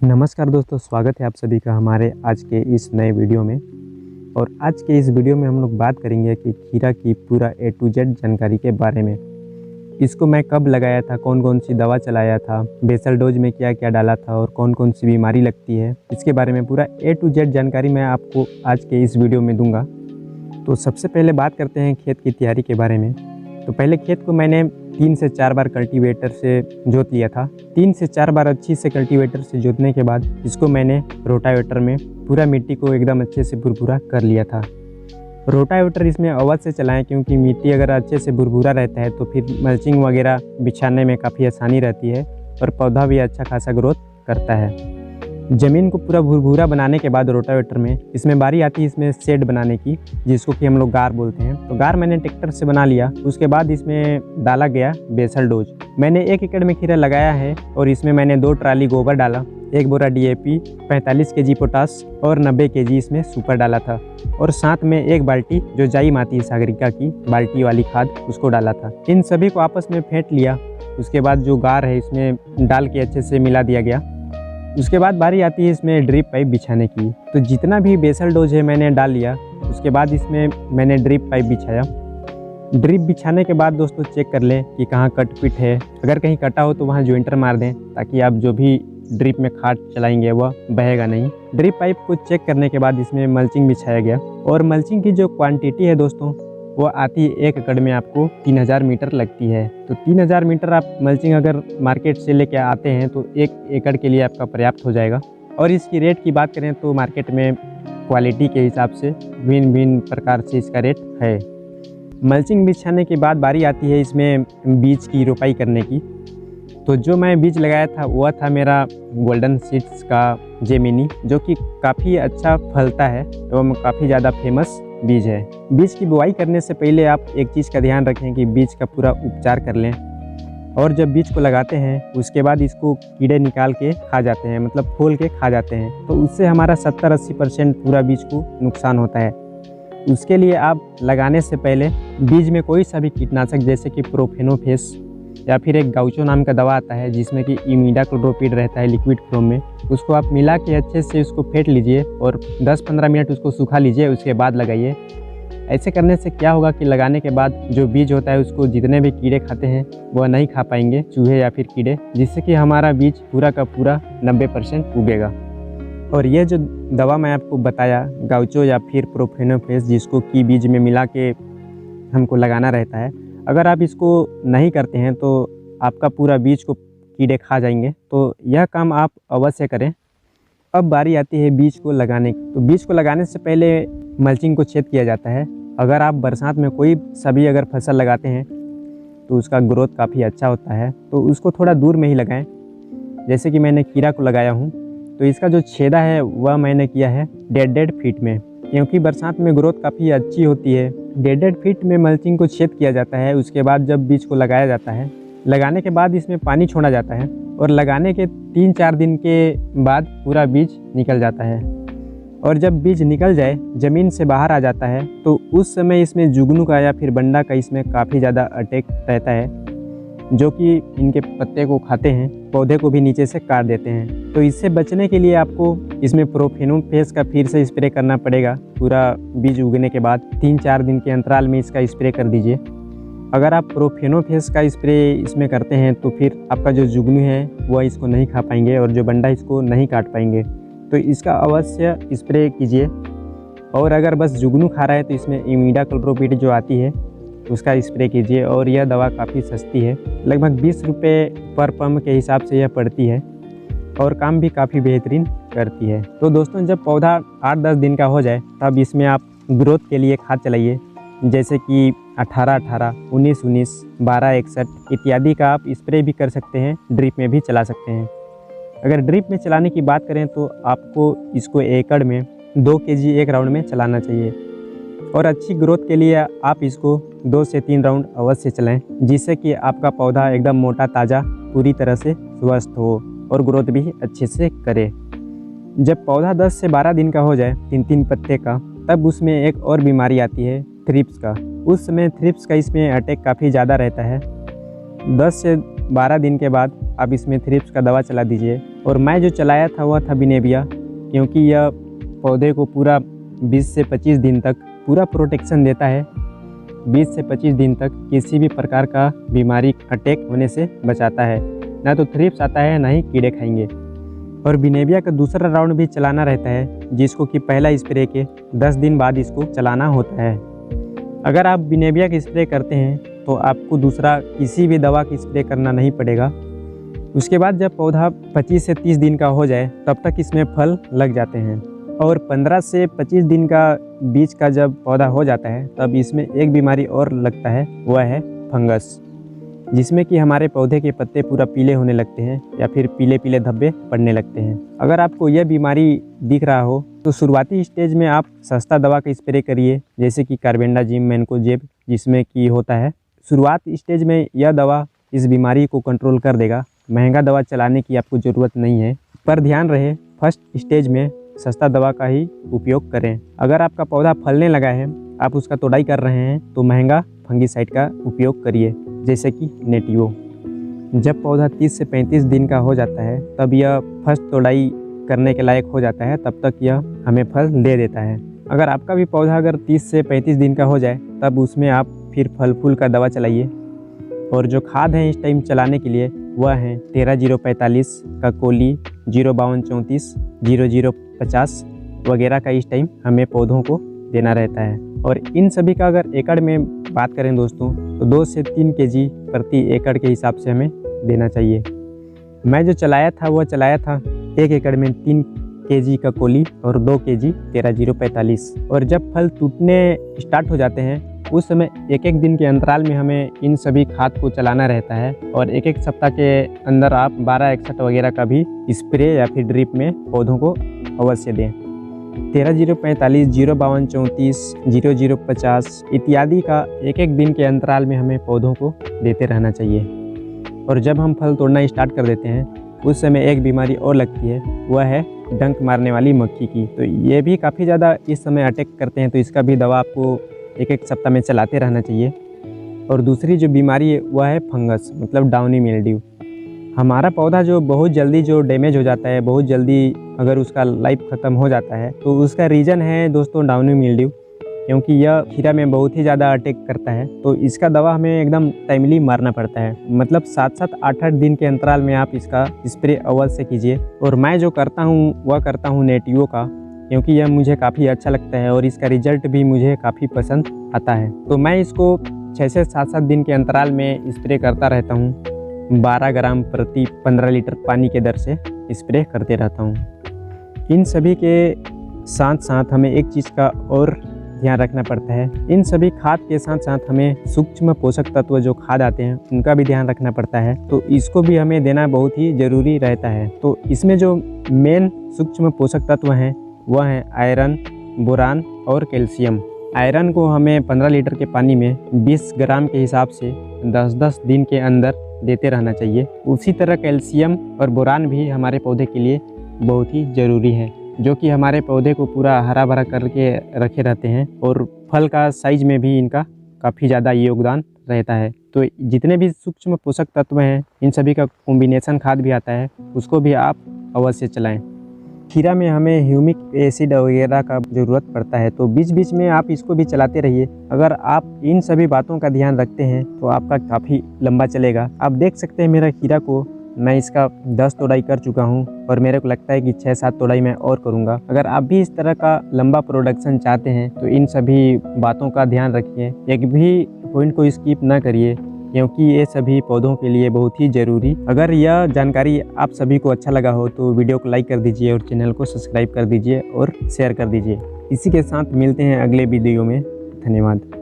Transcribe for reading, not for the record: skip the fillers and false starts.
नमस्कार दोस्तों, स्वागत है आप सभी का हमारे आज के इस नए वीडियो में। और आज के इस वीडियो में हम लोग बात करेंगे कि खीरा की पूरा A to Z जानकारी के बारे में। इसको मैं कब लगाया था, कौन कौन सी दवा चलाया था, बेसल डोज में क्या क्या डाला था और कौन कौन सी बीमारी लगती है, इसके बारे में पूरा A to Z जानकारी मैं आपको आज के इस वीडियो में दूंगा। तो सबसे पहले बात करते हैं खेत की तैयारी के बारे में। तो पहले खेत को मैंने 3 से 4 बार कल्टीवेटर से जोत लिया था। 3 से 4 बार अच्छी से कल्टीवेटर से जोतने के बाद इसको मैंने रोटावेटर में पूरा मिट्टी को एकदम अच्छे से भुरभुरा कर लिया था। रोटावेटर इसमें अवश्य से चलाएं, क्योंकि मिट्टी अगर अच्छे से भुरभुरा रहता है तो फिर मल्चिंग वगैरह बिछाने में काफ़ी आसानी रहती है और पौधा भी अच्छा खासा ग्रोथ करता है। ज़मीन को पूरा भुरभुरा बनाने के बाद रोटावेटर में इसमें बारी आती है इसमें शेड बनाने की, जिसको कि हम लोग गार बोलते हैं। तो गार मैंने ट्रैक्टर से बना लिया। उसके बाद इसमें डाला गया बेसल डोज। मैंने 1 एकड़ में खीरा लगाया है और इसमें मैंने 2 ट्राली गोबर डाला, 1 बोरा DAP, 45 kg पोटास और 90 kg इसमें सुपर डाला था। और साथ में 1 बाल्टी जो जाई माती सागरिका की बाल्टी वाली खाद उसको डाला था। इन सभी को आपस में फेंट लिया। उसके बाद जो गार है इसमें डाल के अच्छे से मिला दिया गया। उसके बाद बारी आती है इसमें ड्रिप पाइप बिछाने की। तो जितना भी बेसल डोज है मैंने डाल लिया। उसके बाद इसमें मैंने ड्रिप पाइप बिछाया। ड्रिप बिछाने के बाद दोस्तों चेक कर लें कि कहाँ कट फिट है। अगर कहीं कटा हो तो वहाँ जॉइंटर मार दें, ताकि आप जो भी ड्रिप में खाद चलाएंगे वह बहेगा नहीं। ड्रिप पाइप को चेक करने के बाद इसमें मल्चिंग बिछाया गया। और मल्चिंग की जो क्वांटिटी है दोस्तों, वो आती है 1 एकड़ में आपको 3000 मीटर लगती है। तो 3000 मीटर आप मल्चिंग अगर मार्केट से लेके आते हैं तो 1 एकड़ के लिए आपका पर्याप्त हो जाएगा। और इसकी रेट की बात करें तो मार्केट में क्वालिटी के हिसाब से भिन्न भिन्न प्रकार से इसका रेट है। मल्चिंग बिछाने के बाद बारी आती है इसमें बीज की रोपाई करने की। तो जो मैं बीज लगाया था वह था मेरा गोल्डन सीड्स का जेमिनी, जो कि काफ़ी अच्छा फलता है एवं काफ़ी ज़्यादा फेमस बीज है। बीज की बुआई करने से पहले आप एक चीज़ का ध्यान रखें कि बीज का पूरा उपचार कर लें। और जब बीज को लगाते हैं उसके बाद इसको कीड़े निकाल के खा जाते हैं, मतलब खोल के खा जाते हैं। तो उससे हमारा 70-80% पूरा बीज को नुकसान होता है। उसके लिए आप लगाने से पहले बीज में कोई सा भी कीटनाशक जैसे कि प्रोफेनोफेस या फिर एक गाउचो नाम का दवा आता है जिसमें कि इमिडाक्लोप्रिड रहता है लिक्विड फॉर्म में, उसको आप मिला के अच्छे से उसको फेंट लीजिए और 10-15 मिनट उसको सुखा लीजिए। उसके बाद लगाइए। ऐसे करने से क्या होगा कि लगाने के बाद जो बीज होता है उसको जितने भी कीड़े खाते हैं वह नहीं खा पाएंगे, चूहे या फिर कीड़े, जिससे कि हमारा बीज पूरा का पूरा 90% उगेगा। और ये जो दवा मैं आपको बताया गाउचो या फिर प्रोफेनोफेस, जिसको की बीज में मिला के हमको लगाना रहता है, अगर आप इसको नहीं करते हैं तो आपका पूरा बीज को कीड़े खा जाएंगे। तो यह काम आप अवश्य करें। अब बारी आती है बीज को लगाने की। तो बीज को लगाने से पहले मल्चिंग को छेद किया जाता है। अगर आप बरसात में कोई सभी अगर फसल लगाते हैं तो उसका ग्रोथ काफ़ी अच्छा होता है, तो उसको थोड़ा दूर में ही लगाएं। जैसे कि मैंने खीरा को लगाया हूँ, तो इसका जो छेदा है वह मैंने किया है 1.5 फीट में, क्योंकि बरसात में ग्रोथ काफ़ी अच्छी होती है। 1.5 फीट में मल्चिंग को छेद किया जाता है। उसके बाद जब बीज को लगाया जाता है, लगाने के बाद इसमें पानी छोड़ा जाता है और लगाने के 3-4 दिन के बाद पूरा बीज निकल जाता है। और जब बीज निकल जाए, ज़मीन से बाहर आ जाता है, तो उस समय इसमें जुगनू का या फिर बंडा का इसमें काफ़ी ज़्यादा अटैक रहता है, जो कि इनके पत्ते को खाते हैं, पौधे को भी नीचे से काट देते हैं। तो इससे बचने के लिए आपको इसमें प्रोफेनोफेस का फिर से स्प्रे करना पड़ेगा। पूरा बीज उगने के बाद 3-4 दिन के अंतराल में इसका स्प्रे कर दीजिए। अगर आप प्रोफेनोफेस का स्प्रे इसमें करते हैं तो फिर आपका जो जुगनू है वह इसको नहीं खा पाएंगे और जो बंडा इसको नहीं काट पाएंगे। तो इसका अवश्य स्प्रे कीजिए। और अगर बस जुगनू खा रहा है तो इसमें इमिडाक्लोप्रिड जो आती है उसका स्प्रे कीजिए। और यह दवा काफ़ी सस्ती है, लगभग 20 रुपये पर पम्प के हिसाब से यह पड़ती है और काम भी काफ़ी बेहतरीन करती है। तो दोस्तों, जब पौधा 8-10 दिन का हो जाए तब इसमें आप ग्रोथ के लिए खाद चलाइए, जैसे कि 18-18, 19-19, 12-61 इत्यादि का आप स्प्रे भी कर सकते हैं। ड्रिप में भी चला सकते हैं। अगर ड्रिप में चलाने की बात करें तो आपको इसको एकड़ में 2 kg एक राउंड में चलाना चाहिए। और अच्छी ग्रोथ के लिए आप इसको 2 से 3 राउंड अवश्य चलाएं, जिससे कि आपका पौधा एकदम मोटा ताज़ा पूरी तरह से स्वस्थ हो और ग्रोथ भी अच्छे से करे। जब पौधा 10 से 12 दिन का हो जाए, 3-3 पत्ते का, तब उसमें एक और बीमारी आती है थ्रिप्स का। उस समय थ्रिप्स का इसमें अटैक काफ़ी ज़्यादा रहता है। 10 से 12 दिन के बाद आप इसमें थ्रिप्स का दवा चला दीजिए। और मैं जो चलाया था वह था बिनेविया, क्योंकि यह पौधे को पूरा 20 से 25 दिन तक पूरा प्रोटेक्शन देता है। 20 से 25 दिन तक किसी भी प्रकार का बीमारी अटैक होने से बचाता है, ना तो थ्रिप्स आता है ना ही कीड़े खाएंगे। और बिनेविया का दूसरा राउंड भी चलाना रहता है, जिसको कि पहला स्प्रे के 10 दिन बाद इसको चलाना होता है। अगर आप बिनेविया की स्प्रे करते हैं तो आपको दूसरा किसी भी दवा की स्प्रे करना नहीं पड़ेगा। उसके बाद जब पौधा 25 से 30 दिन का हो जाए तब तक इसमें फल लग जाते हैं, और 15 से 25 दिन का बीच का जब पौधा हो जाता है तब इसमें एक बीमारी और लगता है, वह है फंगस, जिसमें कि हमारे पौधे के पत्ते पूरा पीले होने लगते हैं या फिर पीले पीले धब्बे पड़ने लगते हैं। अगर आपको यह बीमारी दिख रहा हो तो शुरुआती स्टेज में आप सस्ता दवा का स्प्रे करिए, जैसे कि कार्बेंडाजिम, मैनकोजेब, जिसमें कि होता है। शुरुआत स्टेज में यह दवा इस बीमारी को कंट्रोल कर देगा। महंगा दवा चलाने की आपको ज़रूरत नहीं है, पर ध्यान रहे फर्स्ट स्टेज में सस्ता दवा का ही उपयोग करें। अगर आपका पौधा फलने लगा है, आप उसका तोड़ाई कर रहे हैं, तो महंगा फंगीसाइड का उपयोग करिए, जैसे कि नेटिवो। जब पौधा 30 से 35 दिन का हो जाता है तब यह फर्स्ट तोड़ाई करने के लायक हो जाता है, तब तक यह हमें फल दे देता है। अगर आपका भी पौधा अगर 30 से 35 दिन का हो जाए तब उसमें आप फिर फल फूल का दवा चलाइए। और जो खाद है इस टाइम चलाने के लिए वह है 13-045 का कोली, 052-34, 0050 वगैरह का इस टाइम हमें पौधों को देना रहता है। और इन सभी का अगर एकड़ में बात करें दोस्तों, तो 2 से 3 kg प्रति एकड़ के हिसाब से हमें देना चाहिए। मैं जो चलाया था वह चलाया था 1 एकड़ में 3 kg का कोली और 2 kg 13-045। और जब फल टूटने स्टार्ट हो जाते हैं उस समय एक एक दिन के अंतराल में हमें इन सभी खाद को चलाना रहता है, और एक एक सप्ताह के अंदर आप 1261 वगैरह का भी स्प्रे या फिर ड्रिप में पौधों को अवश्य दें। 13-045, 052-34, 0050 इत्यादि का एक एक दिन के अंतराल में हमें पौधों को देते रहना चाहिए। और जब हम फल तोड़ना स्टार्ट कर देते हैं उस समय एक बीमारी और लगती है, वह है डंक मारने वाली मक्खी की। तो ये भी काफ़ी ज़्यादा इस समय अटैक करते हैं, तो इसका भी दवा आपको एक एक सप्ताह में चलाते रहना चाहिए। और दूसरी जो बीमारी है वह है फंगस, मतलब डाउनी मिल्ड्यू। हमारा पौधा जो बहुत जल्दी जो डैमेज हो जाता है, बहुत जल्दी अगर उसका लाइफ ख़त्म हो जाता है, तो उसका रीज़न है दोस्तों डाउनी मिल्ड्यू, क्योंकि यह खीरा में बहुत ही ज़्यादा अटैक करता है। तो इसका दवा हमें एकदम टाइमली मारना पड़ता है, मतलब 7-7, 8-8 दिन के अंतराल में आप इसका स्प्रे अवश्य कीजिए। और मैं जो करता हूँ वह करता हूँ नेटिवो का, क्योंकि यह मुझे काफ़ी अच्छा लगता है और इसका रिजल्ट भी मुझे काफ़ी पसंद आता है। तो मैं इसको 6 से 7-7 दिन के अंतराल में स्प्रे करता रहता हूँ। 12 ग्राम प्रति 15 लीटर पानी के दर से स्प्रे करते रहता हूँ। इन सभी के साथ साथ हमें एक चीज़ का और ध्यान रखना पड़ता है। इन सभी खाद के साथ साथ हमें सूक्ष्म पोषक तत्व जो खाद आते हैं उनका भी ध्यान रखना पड़ता है, तो इसको भी हमें देना बहुत ही ज़रूरी रहता है। तो इसमें जो मेन सूक्ष्म पोषक तत्व हैं वह है आयरन, बोरान और कैल्शियम। आयरन को हमें 15 लीटर के पानी में 20 ग्राम के हिसाब से 10-10 दिन के अंदर देते रहना चाहिए। उसी तरह कैल्शियम और बोरान भी हमारे पौधे के लिए बहुत ही ज़रूरी है, जो कि हमारे पौधे को पूरा हरा भरा करके रखे रहते हैं, और फल का साइज में भी इनका काफ़ी ज़्यादा योगदान रहता है। तो जितने भी सूक्ष्म पोषक तत्व हैं इन सभी का कॉम्बिनेशन खाद भी आता है, उसको भी आप अवश्य चलाएं। खीरा में हमें ह्यूमिक एसिड वगैरह का ज़रूरत पड़ता है, तो बीच बीच में आप इसको भी चलाते रहिए। अगर आप इन सभी बातों का ध्यान रखते हैं तो आपका काफ़ी लंबा चलेगा। आप देख सकते हैं मेरा खीरा को मैं इसका 10 तोड़ाई कर चुका हूं, और मेरे को लगता है कि 6-7 तोड़ाई मैं और करूंगा। अगर आप भी इस तरह का लंबा प्रोडक्शन चाहते हैं तो इन सभी बातों का ध्यान रखिए, एक भी पॉइंट को स्किप ना करिए, क्योंकि ये सभी पौधों के लिए बहुत ही ज़रूरी। अगर यह जानकारी आप सभी को अच्छा लगा हो तो वीडियो को लाइक कर दीजिए और चैनल को सब्सक्राइब कर दीजिए और शेयर कर दीजिए। इसी के साथ मिलते हैं अगले वीडियो में। धन्यवाद।